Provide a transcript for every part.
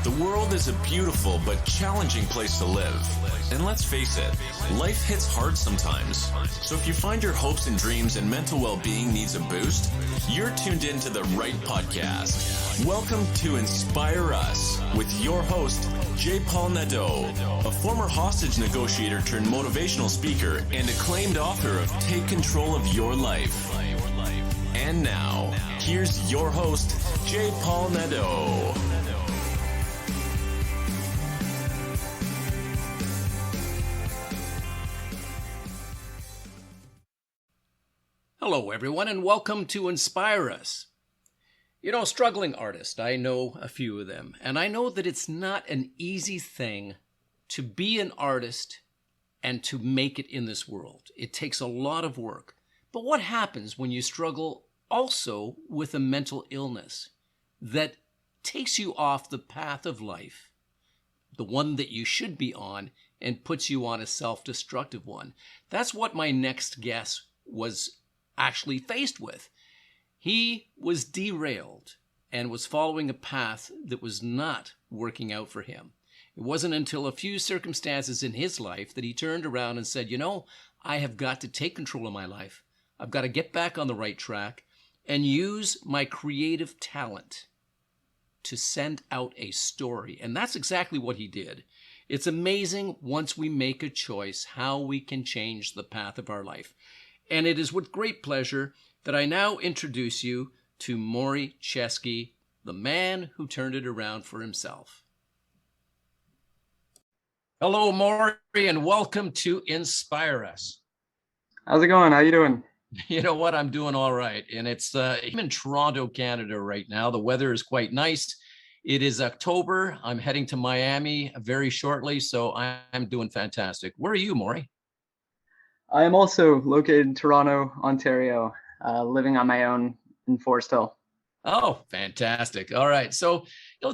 The world is a beautiful but challenging place to live. And let's face it, life hits hard sometimes. So if you find your hopes and dreams and mental well-being needs a boost, you're tuned into the right podcast. Welcome to Inspire Us with your host, J. Paul Nadeau, a former hostage negotiator turned motivational speaker and acclaimed author of Take Control of Your Life. And now, here's your host, J. Paul Nadeau. Hello, everyone, and welcome to Inspire Us. You know, struggling artists, I know a few of them, and I know that it's not an easy thing to be an artist and to make it in this world. It takes a lot of work. But what happens when you struggle also with a mental illness that takes you off the path of life, the one that you should be on, and puts you on a self-destructive one? That's what my next guest was actually faced with. He was derailed and was following a path that was not working out for him. It wasn't until a few circumstances in his life that he turned around and said, you know, I have got to take control of my life. I've got to get back on the right track and use my creative talent to send out a story. And that's exactly what he did. It's amazing once we make a choice how we can change the path of our life. And it is with great pleasure that I now introduce you to Maury Cheskes, the man who turned it around for himself. Hello, Maury, and welcome to Inspire Us. How's it going? How you doing? You know what? I'm doing all right. And I'm in Toronto, Canada right now. The weather is quite nice. It is October. I'm heading to Miami very shortly, so I'm doing fantastic. Where are you, Maury? I am also located in Toronto, Ontario, living on my own in Forest Hill. Oh, fantastic. All right. So,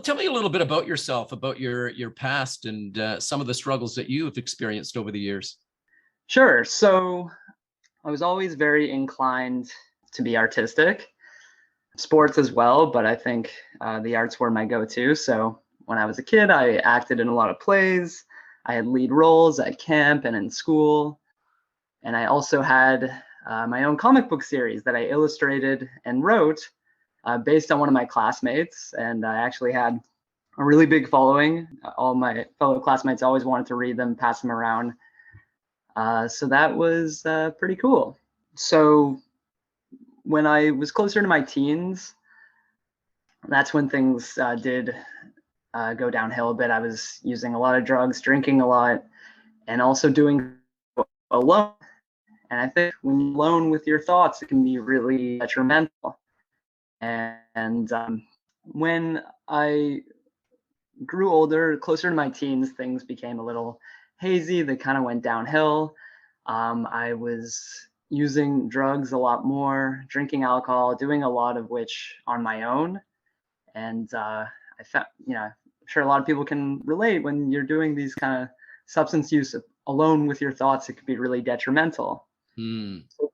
tell me a little bit about yourself, about your past and some of the struggles that you have experienced over the years. Sure. So I was always very inclined to be artistic, sports as well, but I think the arts were my go-to. So when I was a kid, I acted in a lot of plays. I had lead roles at camp and in school. And I also had my own comic book series that I illustrated and wrote based on one of my classmates. And I actually had a really big following. All my fellow classmates always wanted to read them, pass them around. So that was pretty cool. So when I was closer to my teens, that's when things did go downhill a bit. I was using a lot of drugs, drinking a lot, and also doing alone. And I think when you're alone with your thoughts, it can be really detrimental. And when I grew older, closer to my teens, things became a little hazy. They kind of went downhill. I was using drugs a lot more, drinking alcohol, doing a lot of which on my own. And I found, I'm sure a lot of people can relate when you're doing these kind of substance use alone with your thoughts, it could be really detrimental. So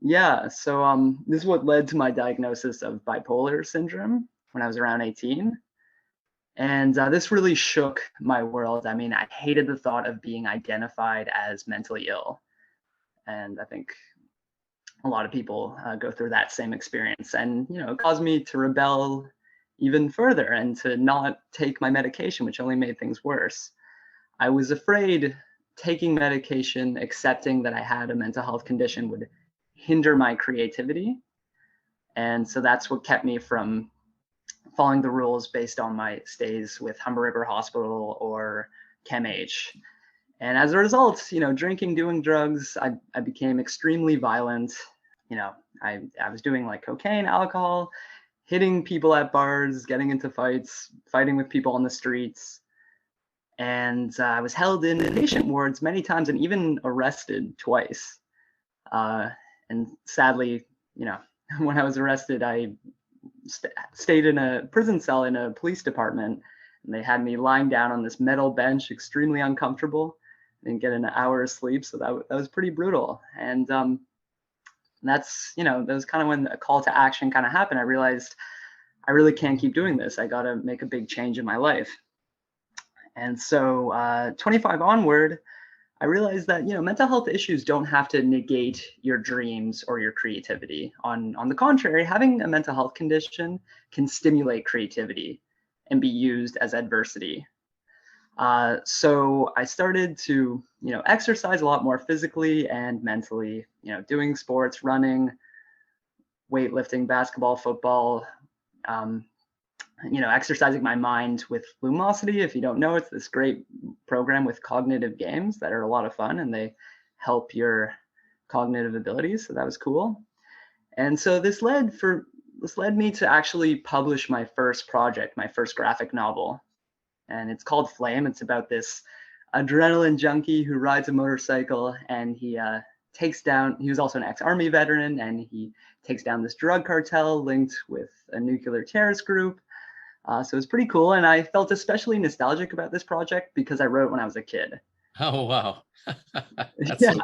this is what led to my diagnosis of bipolar syndrome when I was around 18. And this really shook my world. I mean, I hated the thought of being identified as mentally ill. And I think a lot of people go through that same experience. And, it caused me to rebel even further and to not take my medication, which only made things worse. I was afraid taking medication, accepting that I had a mental health condition would hinder my creativity. And so that's what kept me from following the rules based on my stays with Humber River Hospital or CAMH. And as a result, drinking, doing drugs, I became extremely violent. I was doing like cocaine, alcohol, hitting people at bars, getting into fights, fighting with people on the streets. And I was held in patient wards many times and even arrested twice. And sadly, when I was arrested, I stayed in a prison cell in a police department. And they had me lying down on this metal bench, extremely uncomfortable, and get an hour's sleep. So that was pretty brutal. And that's, that was kind of when a call to action kind of happened. I realized I really can't keep doing this. I got to make a big change in my life. And so 25 onward, I realized that, mental health issues don't have to negate your dreams or your creativity. On the contrary, having a mental health condition can stimulate creativity and be used as adversity. So I started to, exercise a lot more physically and mentally, doing sports, running, weightlifting, basketball, football, um, exercising my mind with Lumosity. If you don't know, it's this great program with cognitive games that are a lot of fun and they help your cognitive abilities. So that was cool. And so this led me to actually publish my first project, my first graphic novel. And it's called Flame. It's about this adrenaline junkie who rides a motorcycle, and he was also an ex-army veteran, and he takes down this drug cartel linked with a nuclear terrorist group. So it's pretty cool. And I felt especially nostalgic about this project because I wrote when I was a kid. Oh, wow. That's Yeah. so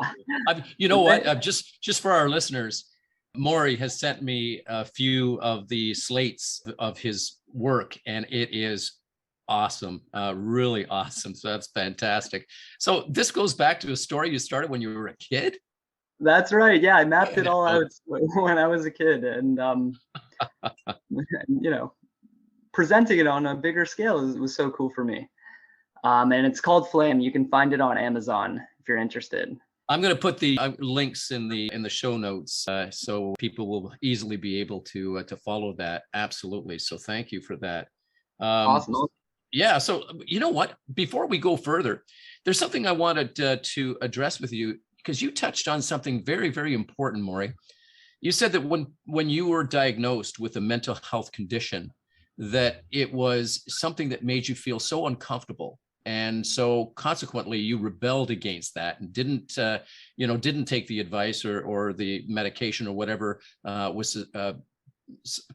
cool. You know what? Just for our listeners, Maury has sent me a few of the slates of his work, and it is awesome, really awesome. So that's fantastic. So this goes back to a story you started when you were a kid? That's right. Yeah, I mapped it all out when I was a kid, and presenting it on a bigger scale was so cool for me. And it's called Flame. You can find it on Amazon if you're interested. I'm going to put the links in the show notes, so people will easily be able to follow that. Absolutely. So thank you for that. Awesome. Yeah. So you know what? Before we go further, there's something I wanted to address with you, because you touched on something very, very important, Maury. You said that when you were diagnosed with a mental health condition, that it was something that made you feel so uncomfortable. And so consequently, you rebelled against that and didn't take the advice or the medication or whatever was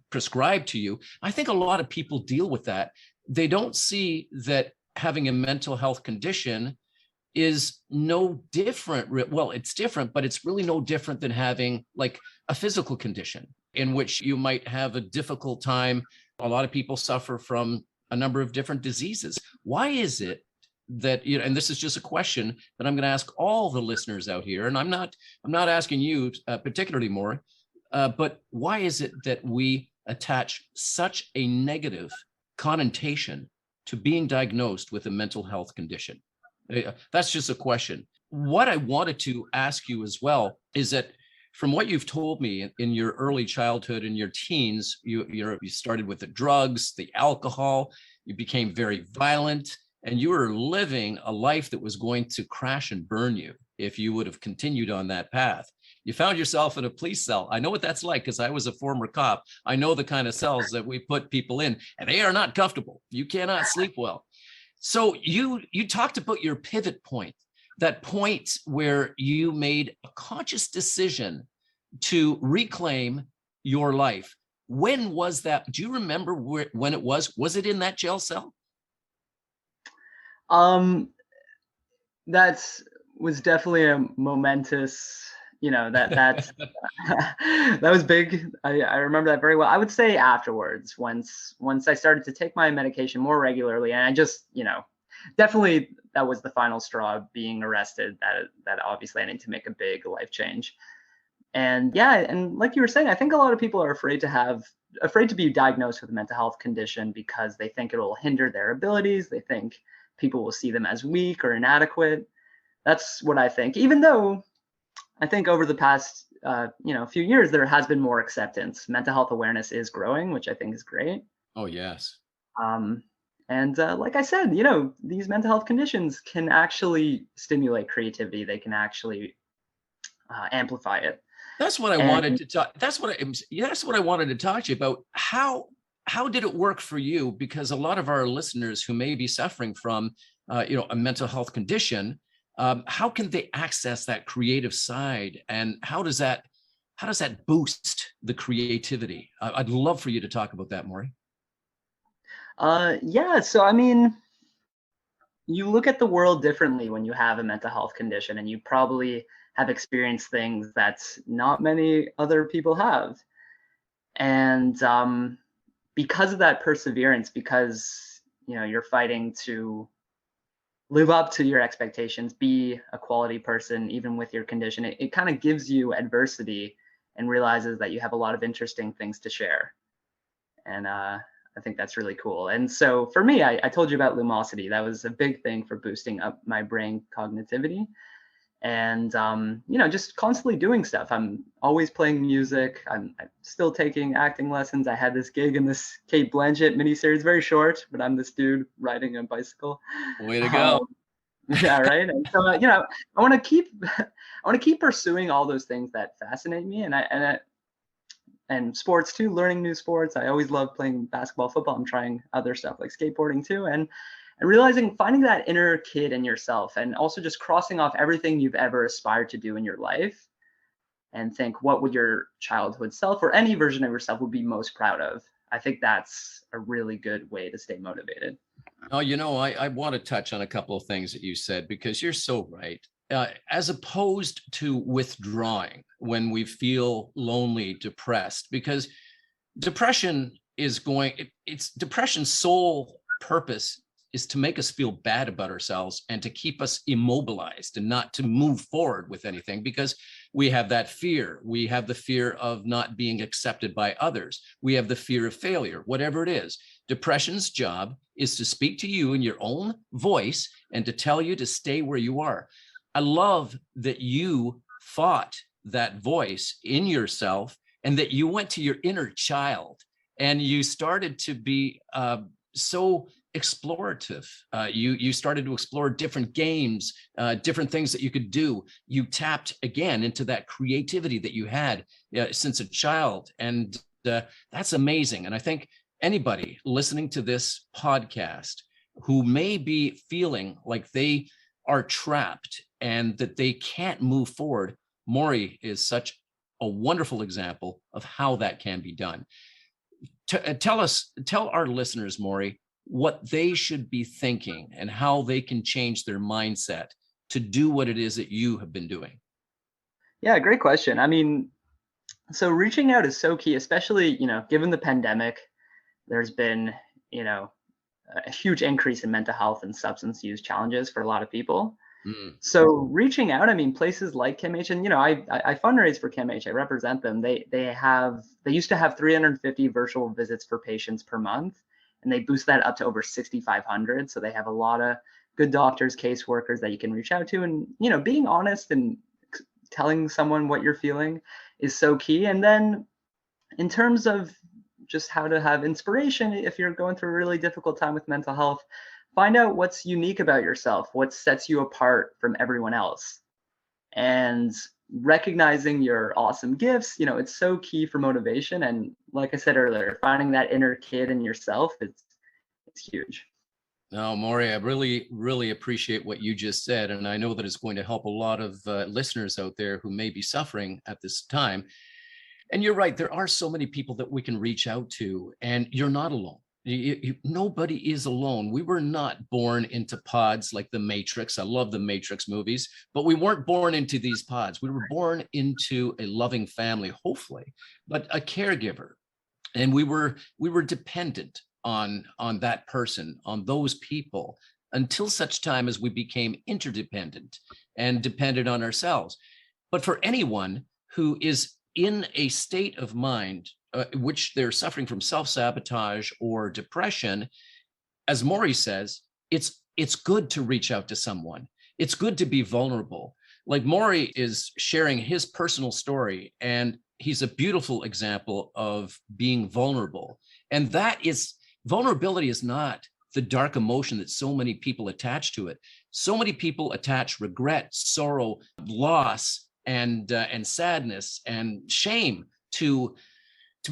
prescribed to you. I think a lot of people deal with that. They don't see that having a mental health condition is no different. Well, it's different, but it's really no different than having like a physical condition in which you might have a difficult time. A lot of people suffer from a number of different diseases. Why is it that, and this is just a question that I'm going to ask all the listeners out here, and I'm not asking you particularly more, but why is it that we attach such a negative connotation to being diagnosed with a mental health condition? That's just a question. What I wanted to ask you as well is that from what you've told me in your early childhood and your teens, you started with the drugs, the alcohol, you became very violent, and you were living a life that was going to crash and burn you if you would have continued on that path. You found yourself in a police cell. I know what that's like because I was a former cop. I know the kind of cells that we put people in, and they are not comfortable. You cannot sleep well. So you talked about your pivot point, that point where you made a conscious decision to reclaim your life. When was that? Do you remember when it was? Was it in that jail cell? That was definitely a momentous, that was big. I remember that very well. I would say afterwards, once I started to take my medication more regularly, and I just, definitely that was the final straw, being arrested, that obviously I need to make a big life change. And yeah, and like you were saying, I think a lot of people are afraid to be diagnosed with a mental health condition because they think it'll hinder their abilities. They think people will see them as weak or inadequate. That's what I think, even though I think over the past few years, there has been more acceptance. Mental health awareness is growing, which I think is great. Oh, yes. And like I said, these mental health conditions can actually stimulate creativity. They can actually amplify it. That's what I wanted to talk. That's what I wanted to talk to you about. How did it work for you? Because a lot of our listeners who may be suffering from a mental health condition, how can they access that creative side, and how does that boost the creativity? I'd love for you to talk about that, Maury. Yeah. So I mean, you look at the world differently when you have a mental health condition, and you probably have experienced things that not many other people have. And because of that perseverance, because you're fighting to live up to your expectations, be a quality person, even with your condition. It kind of gives you adversity and realizes that you have a lot of interesting things to share. And I think that's really cool. And so for me, I told you about Lumosity. That was a big thing for boosting up my brain cognitivity. And just constantly doing stuff. I'm always playing music. I'm still taking acting lessons. I had this gig in this Kate Blanchett miniseries, very short, but I'm this dude riding a bicycle. Way to go. Yeah, right. And so I want to keep pursuing all those things that fascinate me, and sports too, learning new sports. I always love playing basketball, football. I'm trying other stuff like skateboarding too, and realizing, finding that inner kid in yourself, and also just crossing off everything you've ever aspired to do in your life, and think, what would your childhood self or any version of yourself would be most proud of? I think that's a really good way to stay motivated. Oh, I want to touch on a couple of things that you said, because you're so right. As opposed to withdrawing when we feel lonely, depressed, because depression is depression's sole purpose is to make us feel bad about ourselves and to keep us immobilized and not to move forward with anything, because we have that fear. We have the fear of not being accepted by others. We have the fear of failure, whatever it is. Depression's job is to speak to you in your own voice and to tell you to stay where you are. I love that you fought that voice in yourself and that you went to your inner child and you started to be so explorative. You started to explore different games, different things that you could do. You tapped again into that creativity that you had since a child. And that's amazing. And I think anybody listening to this podcast who may be feeling like they are trapped and that they can't move forward, Maury is such a wonderful example of how that can be done. Tell our listeners, Maury, what they should be thinking and how they can change their mindset to do what it is that you have been doing. Yeah, great question. I mean, so reaching out is so key, especially, given the pandemic. There's been, a huge increase in mental health and substance use challenges for a lot of people. So reaching out, I mean, places like CAMH, and I fundraise for CAMH. I represent them. They used to have 350 virtual visits for patients per month, and they boost that up to over 6,500. So they have a lot of good doctors, caseworkers that you can reach out to, and being honest and telling someone what you're feeling is so key. And then in terms of just how to have inspiration, if you're going through a really difficult time with mental health, find out what's unique about yourself, what sets you apart from everyone else, and recognizing your awesome gifts. It's so key for motivation. And like I said earlier, finding that inner kid in yourself, it's huge. No, Maury, I really, really appreciate what you just said. And I know that it's going to help a lot of listeners out there who may be suffering at this time. And you're right, there are so many people that we can reach out to, and you're not alone. Nobody is alone. We were not born into pods like the Matrix. I love the Matrix movies, but we weren't born into these pods. We were born into a loving family, hopefully, but a caregiver. And we were dependent on that person, on those people, until such time as we became interdependent and dependent on ourselves. But for anyone who is in a state of mind which they're suffering from self-sabotage or depression, as Maury says, it's good to reach out to someone. It's good to be vulnerable. Like Maury is sharing his personal story, and he's a beautiful example of being vulnerable. And vulnerability is not the dark emotion that so many people attach to it. So many people attach regret, sorrow, loss, and sadness and shame to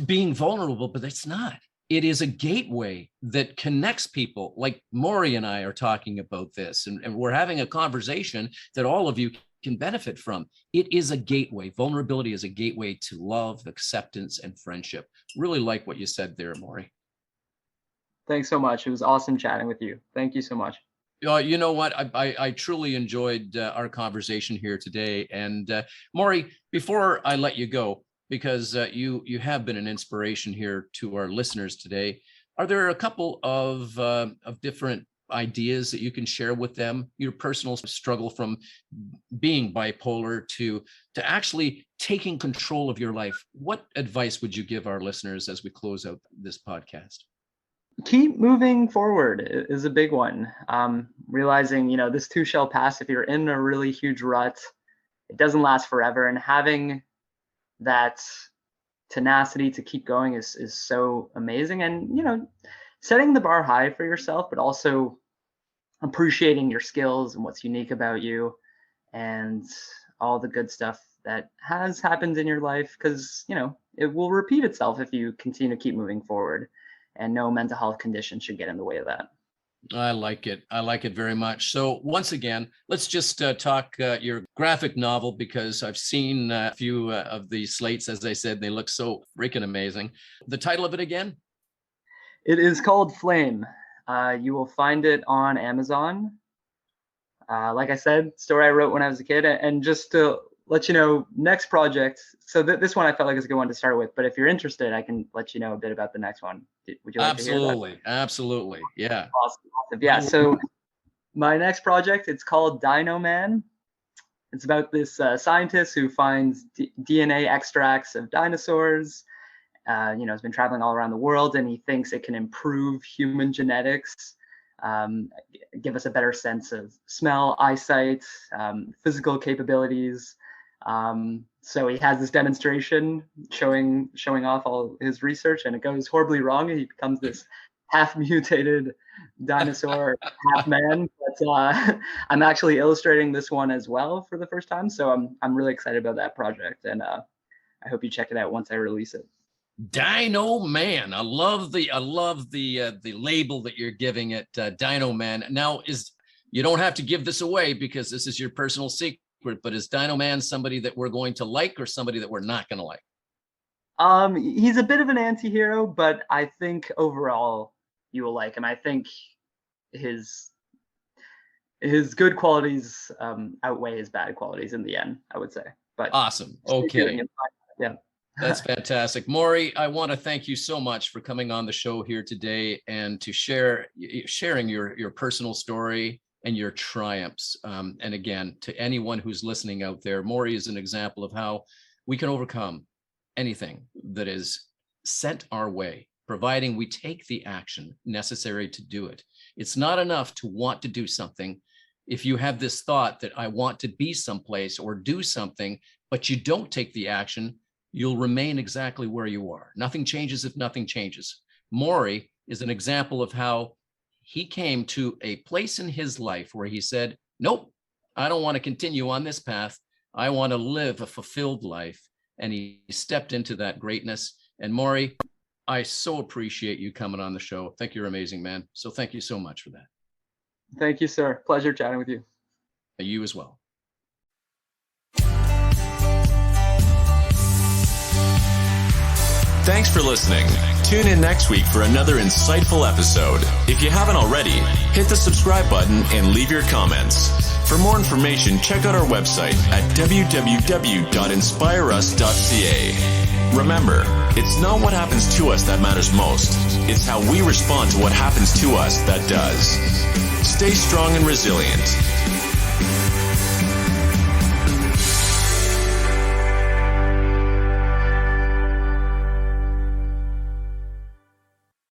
being vulnerable, but it's not. It is a gateway that connects people. Like Maury and I are talking about this, and we're having a conversation that all of you can benefit from. It is a gateway. Vulnerability is a gateway to love, acceptance, and friendship. Really like what you said there, Maury. Thanks so much. It was awesome chatting with you. Thank you so much. You know what? I truly enjoyed our conversation here today. And Maury, before I let you go, because you have been an inspiration here to our listeners today, are there a couple of different ideas that you can share with them, your personal struggle from being bipolar to actually taking control of your life. What advice would you give our listeners as we close out this podcast? Keep moving forward is a big one. Realizing, this too shall pass. If you're in a really huge rut, it doesn't last forever. And having that tenacity to keep going is so amazing. And, setting the bar high for yourself, but also appreciating your skills and what's unique about you and all the good stuff that has happened in your life, because, it will repeat itself if you continue to keep moving forward, and no mental health condition should get in the way of that. I like it. I like it very much. So once again, let's just talk your graphic novel, because I've seen a few of the slates, as I said, they look so freaking amazing. The title of it again? It is called Flame. You will find it on Amazon. Like I said, story I wrote when I was a kid. And just to let you know, next project. So this one I felt like is a good one to start with. But if you're interested, I can let you know a bit about the next one. Would you like to hear that? Absolutely. Yeah. Awesome. Yeah. So my next project, it's called Dinoman. It's about this scientist who finds DNA extracts of dinosaurs. Has been traveling all around the world, and he thinks it can improve human genetics, give us a better sense of smell, eyesight, physical capabilities. So he has this demonstration showing off all his research, and it goes horribly wrong. He becomes this half mutated dinosaur, half man. But I'm actually illustrating this one as well for the first time, so I'm really excited about that project, and I hope you check it out once I release it. Dinoman. I love the label that you're giving it, Dinoman. Now, you don't have to give this away because this is your personal secret, but is Dinoman somebody that we're going to like or somebody that we're not going to like? He's a bit of an anti-hero, but I think overall you will like him. I think his good qualities outweigh his bad qualities in the end, I would say. But awesome. Okay. Yeah. That's fantastic. Maury, I want to thank you so much for coming on the show here today and to sharing your personal story and your triumphs. And again, to anyone who's listening out there, Maury is an example of how we can overcome anything that is sent our way, providing we take the action necessary to do it. It's not enough to want to do something. If you have this thought that I want to be someplace or do something, but you don't take the action, you'll remain exactly where you are. Nothing changes if nothing changes. Maury is an example of how he came to a place in his life where he said, nope, I don't want to continue on this path. I want to live a fulfilled life. And he stepped into that greatness. And Maury, I so appreciate you coming on the show. I think you're amazing, man. So thank you so much for that. Thank you, sir. Pleasure chatting with you. You as well. Thanks for listening. Tune in next week for another insightful episode. If you haven't already, hit the subscribe button and leave your comments. For more information, check out our website at www.inspireus.ca. Remember, it's not what happens to us that matters most. It's how we respond to what happens to us that does. Stay strong and resilient.